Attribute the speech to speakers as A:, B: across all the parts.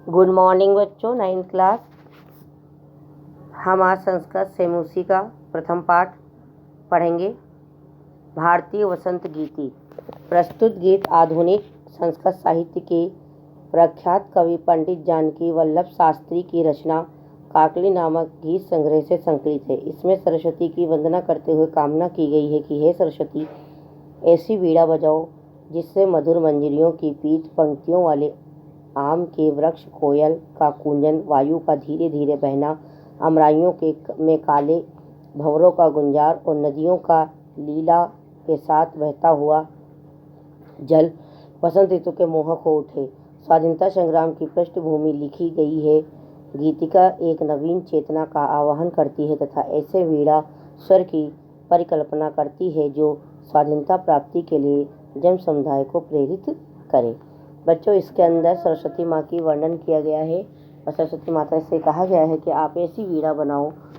A: Good morning बच्चों। 9th class. हम आज संस्कृत सेमुसी का प्रथम पाठ पढ़ेंगे। भारतीय वसंत गीति। प्रस्तुत गीत आधुनिक संस्कृत साहित्य के प्रख्यात कवि पंडित जानकी वल्लभ शास्त्री की रचना काकली नामक गीत संग्रह से संकलित है। इसमें सरस्वती की वंदना करते हुए कामना की गई है कि हे सरस्वती, ऐसी वीणा बजाओ जिससे मधुर मंजरियों की पीठ, पंक्तियों वाले आम के वृक्ष, कोयल का कूंजन, वायु का धीरे धीरे बहना, अमराइयों में काले भंवरों का गुंजार और नदियों का लीला के साथ बहता हुआ जल वसंत ऋतु के मोहक हो उठे। स्वाधीनता संग्राम की पृष्ठभूमि लिखी गई है। गीतिका एक नवीन चेतना का आवाहन करती है तथा ऐसे वीणा स्वर की परिकल्पना करती है जो स्वाधीनता प्राप्ति के लिए जन समुदाय को प्रेरित करे। बच्चों, इसके अंदर सरस्वती माँ की वर्णन किया गया है और सरस्वती माता से कहा गया है कि आप ऐसी वीणा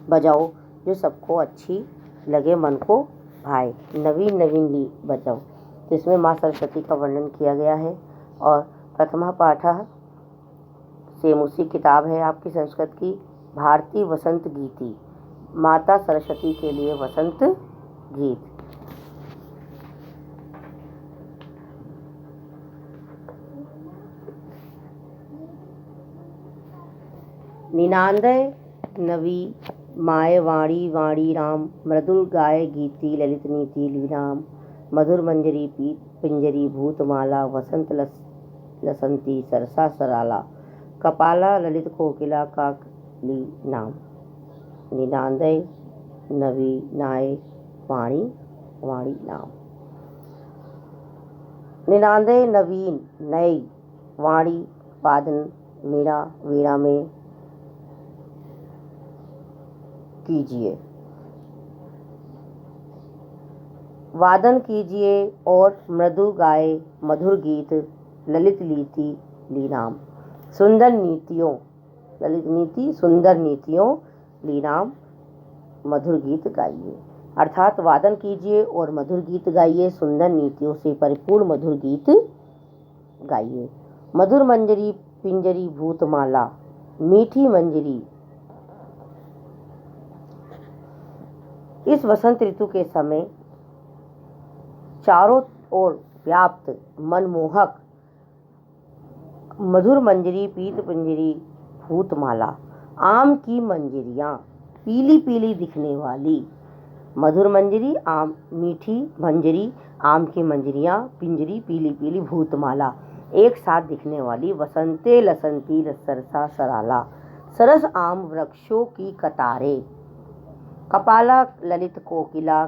A: बजाओ जो सबको अच्छी लगे, मन को भाए, नवीन नवीन ली बजाओ। तो इसमें माँ सरस्वती का वर्णन किया गया है। और प्रथमा पाठ सेमुसी किताब है आपकी संस्कृत की, भारतीय वसंत गीति, माता सरस्वती के लिए वसंत गीत। निनांदय नवी माय वाणी वाणी राम, मृदुल गाय गीति ललित नीति लीनाम, मधुर मंजरी पीत पिंजरी भूतमाला, वसंत लसंती सरसा सराला, कपाला ललित कोकिला काकली नाम। निनांदय नवी नाय वाणी वाणी नाम। निनांदय नवीन नई वाणी वादन वीणा में कीजिए, वादन कीजिए और मृदु गाए मधुर गीत ललित नीति लीनाम, सुंदर नीतियों ललित नीति सुंदर नीतियों लीनाम, मधुर गीत गाइए। अर्थात वादन कीजिए और मधुर गीत गाइए, सुंदर नीतियों से परिपूर्ण मधुर गीत गाइए। मधुर मंजरी पिंजरी भूतमाला, मीठी मंजरी इस वसंत ऋतु के समय चारों ओर व्याप्त मनमोहक मधुर मंजरी, पीत पिंजरी भूतमाला, आम की मंजरियां पीली पीली दिखने वाली, मधुर मंजरी आम, मीठी मंजरी आम की मंजरियां, पिंजरी पीली पीली, भूतमाला एक साथ दिखने वाली, वसंते लसंती सरसा सराला, सरस आम वृक्षों की कतारें, कपाला ललित कोकिला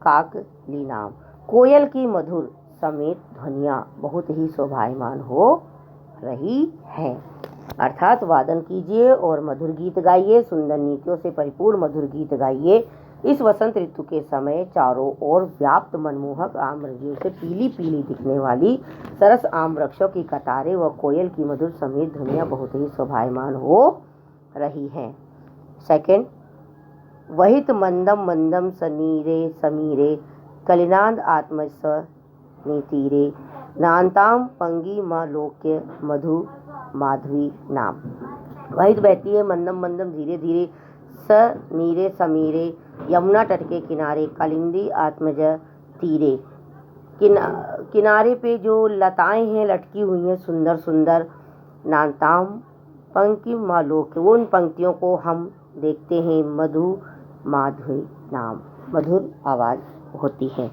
A: काकली नाम, कोयल की मधुर समेत ध्वनियां बहुत ही शोभायमान हो रही हैं। अर्थात वादन कीजिए और मधुर गीत गाइए, सुंदर नीतियों से परिपूर्ण मधुर गीत गाइए। इस वसंत ऋतु के समय चारों ओर व्याप्त मनमोहक आम वृक्षों से पीली पीली दिखने वाली सरस आम वृक्षों की कतारें व कोयल की मधुर समेत ध्वनियां बहुत ही शोभायमान हो रही हैं। सेकंड, वहित मंदम मंदम सनीरे समीरे, कलिनाद आत्मस नीतीरे, नान्ताम पंगी म लोक्य मधु माधवी नाम। वहित बहती है मंदम मंदम धीरे धीरे, सनीरे समीरे यमुना तट के किनारे, कलिंदी आत्मज तीरे किनारे पे जो लताएं हैं लटकी हुई हैं सुंदर सुंदर, नान्ताम पंक्ति मालोक उन पंक्तियों को हम देखते हैं, मधु माधवी नाम मधुर आवाज होती है।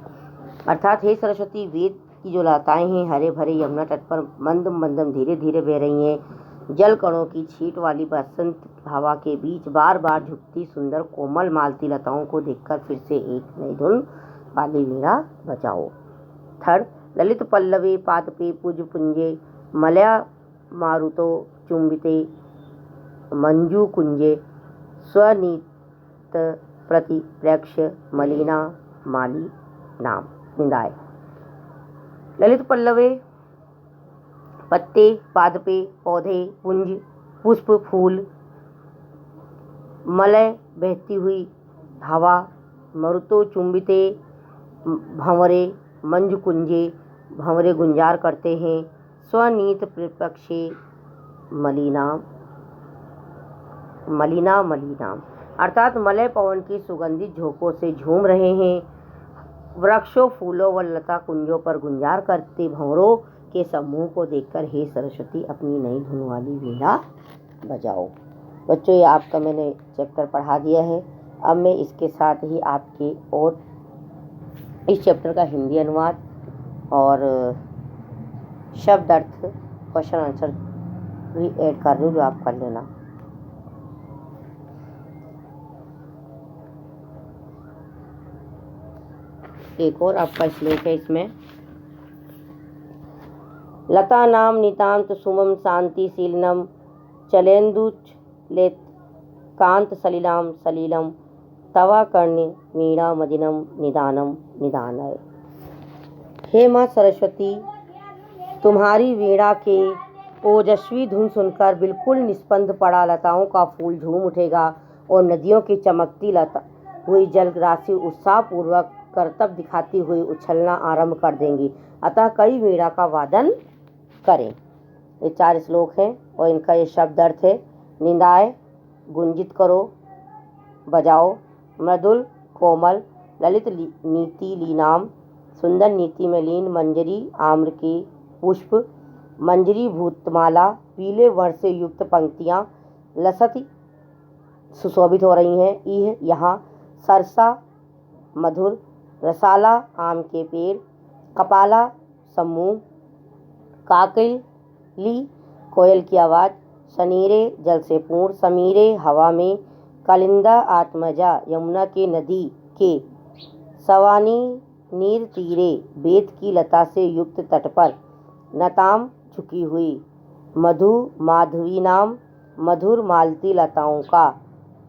A: अर्थात हे सरस्वती, वेद की जो लताएं हैं हरे भरे यमुना तट पर मंदम मंदम धीरे धीरे बह रही हैं। जल कणों की छींट वाली बसंत हवा के बीच बार बार झुकती सुंदर कोमल मालती लताओं को देखकर फिर से एक नई धुन वाली वीणा बजाओ। थर्ड, ललित पल्लवे पादपे पुज पुंजे, मलया मारुतो चुंबिते मंजू कुंजे, स्वनीत प्रति प्रेक्ष मलिना माली नाम। निंदाय ललित पल्लवे पत्ते, पादपे पौधे, पुंज पुष्प फूल, मलय बहती हुई हवा, मरुतो चुंबिते भंवरे, मंजू कुंजे भंवरे गुंजार करते हैं, स्वनीत परिप्रेक्ष्य मलिनाम मलिना मलिनाम, अर्थात मलय पवन की सुगंधित झोंकों से झूम रहे हैं। वृक्षों, फूलों व लता कुंजों पर गुंजार करते भंवरों के समूह को देखकर हे सरस्वती अपनी नई धुन वाली वीणा बजाओ। बच्चों, ये आपका मैंने चैप्टर पढ़ा दिया है। अब मैं इसके साथ ही आपके और इस चैप्टर का हिंदी अनुवाद और शब्द अर्थ क्वेश्चन आंसर भी ऐड कर रही हूँ, जो आप कर लेना। एक और आपका श्लोक है इसमें, लता नाम नितांत सुमम शांति शीलनम चलेन्दुच लेत कांत सलिलाम सलीलम तवा कर्ण्य वीणा मदिनम निदानम निदानय। हे माँ सरस्वती, तुम्हारी वीणा के ओजस्वी धुन सुनकर बिल्कुल निस्पंद पड़ा लताओं का फूल झूम उठेगा और नदियों की चमकती लता हुई जल राशि उत्साहपूर्वक करतब दिखाती हुई उछलना आरंभ कर देंगी। अतः कई वीणा का वादन करें। ये 4 श्लोक हैं और इनका ये शब्द अर्थ है, निंदाए गुंजित करो, बजाओ, मृदुल कोमल, ललित नीति लीनाम, सुंदर नीति में लीन, मंजरी आम्र की पुष्प, मंजरी भूतमाला, पीले वर्ण से युक्त पंक्तियाँ लसत सुशोभित हो रही हैं। यह यहाँ सरसा मधुर, रसाला आम के पेड़, कपाला समूह, काकली कोयल की आवाज़, सनीरे जल से पूर्ण, समीरे हवा में, कालिंदा आत्मजा यमुना के नदी के, सवानी नीर तीरे बेत की लता से युक्त तट पर, नताम झुकी हुई, मधु माधवी नाम मधुर मालती लताओं का,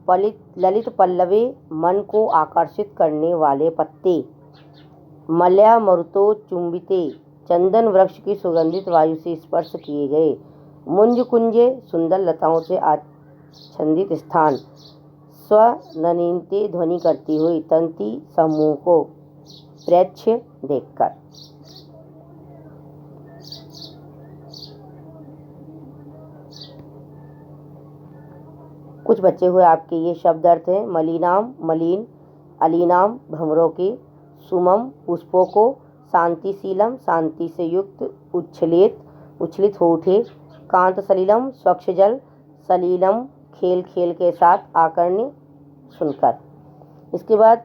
A: ललित पल्लवे मन को आकर्षित करने वाले पत्ते, मल्या मरुतो चुंबिते चंदन वृक्ष की सुगंधित वायु से स्पर्श किए गए, मुंज कुंजे सुंदर लताओं से आच्छादित स्थान, स्वननीते ध्वनि करती हुई तंती समूह को प्रेक्ष्य देखकर। कुछ बचे हुए आपके ये शब्द अर्थ हैं, मलिनाम मलिन, अलीनाम भंवरों के, सुमम पुष्पों को, शांतिशीलम शांति से युक्त, उच्छलित हो उठे, कांत सलिलम स्वच्छ जल, सलीलम खेल खेल के साथ, आकर्ण्य सुनकर। इसके बाद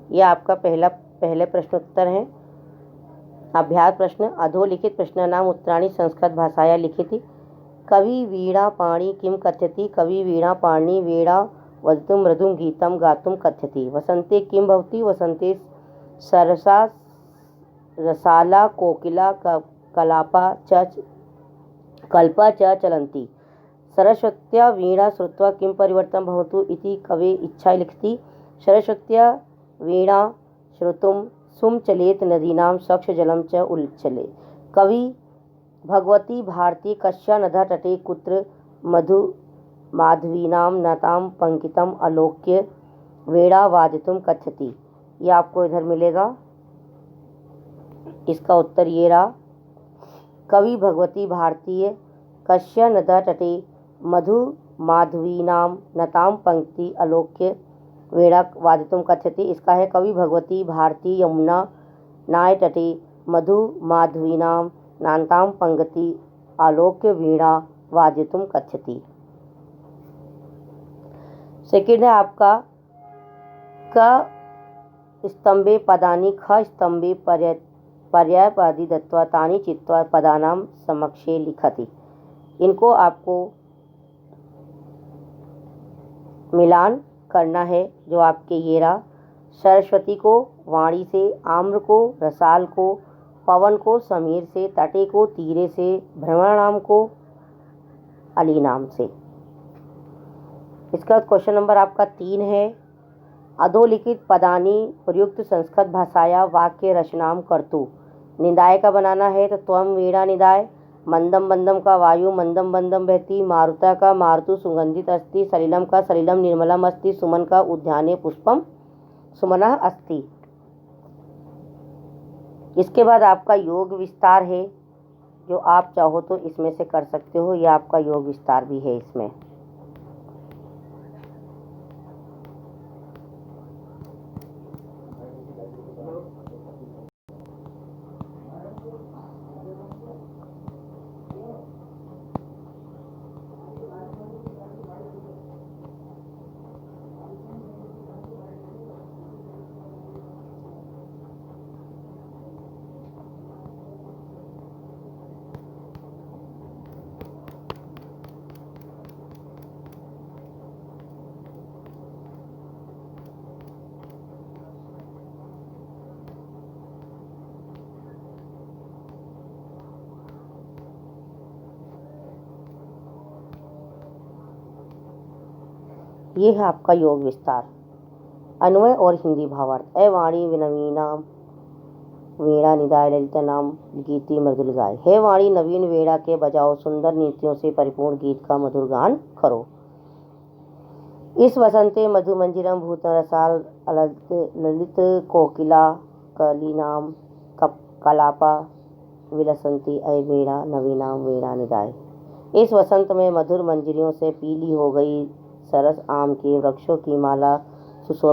A: यह आपका पहले प्रश्न उत्तर है। अभ्यास प्रश्न, अधोलिखित प्रश्नानाम उत्तराणि संस्कृत भाषाया लिखिति। कवि वीणा पाणी किम कथ्यति? कवि वीणा पाणी वीणा वदतुं मृदुं गीतं गातुं कथ्यति। वसंते किम भवति? वसंते सरसा रसाला कोकिला कल्पा च चलन्ति। सरस्वत्या वीणा श्रुत्वा किम परिवर्तनं भवतु इति कवे इच्छा लिखति। सरस्वत्या वीणा श्रुतुं सुम चलेत नदीनां स्वच्छ जलं च उच्चले। कवि भगवती भारती कस्या नदा तटे कुत्र माधवीनां नतां पंकितम आलोक्य वेणा वादितुम कथ्यति। ये आपको इधर मिलेगा। इसका उत्तर ये रहा। कवि भगवती भारतीय कश्य नदा तटे मधु माधवीनां नतां पंक्ति आलोक्य वेणा वादितुम कथ्यति। इसका है कवि भगवती भारती यमुना नाय तटे मधु माधवीनां नातां पंक्ति आलोक्य वीणा वादितुम कथ्यति। सेकेंड है आपका क स्तंभे पदानि ख स्तंभे पर्यायपादी दत्वा तानि चित्वा पदानां समक्षे लिखति। इनको आपको मिलान करना है। जो आपके ये रहा। सरस्वती को वाणी से, आम्र को रसाल को, पवन को समीर से, तटे को तीरे से, भ्रमराणाम को अलीनाम से। इसका क्वेश्चन नंबर आपका 3 है। अधोलिखित पदानि प्रयुक्त संस्कृत भाषाया वाक्य रचनाम कर्तु। निदाय का बनाना है तो त्वम वीणा निदाय, मंदम मंदम का वायु मंदम मंदम बहती, मारुता का मारुतु सुगंधित अस्ति, सलिलम का सलिलम निर्मलम अस्ति, सुमन का उद्याने पुष्पम सुमनः अस्ति। इसके बाद आपका योग विस्तार है। जो आप चाहो तो इसमें से कर सकते हो। यह आपका योग विस्तार भी है इसमें। ये है आपका योग विस्तार। अन्वय और हिंदी भावार्थ। ए वाणी विनवीनाम वीणा निदाय ललिता नाम गीति मृदुल गाय। हे वाणी नवीन वीणा के बजाओ, सुंदर नीतियों से परिपूर्ण गीत का मधुर गान करो। इस वसंते मधु मंजिरम भूत रसाल ललित कोकिला कलीनाम कलापा विलसंती अय वीणा नवीनाम वीणा निदाय। इस वसंत में मधुर मंजरियों से पीली हो गई सरस आम के वृक्षों की माला सुशोभित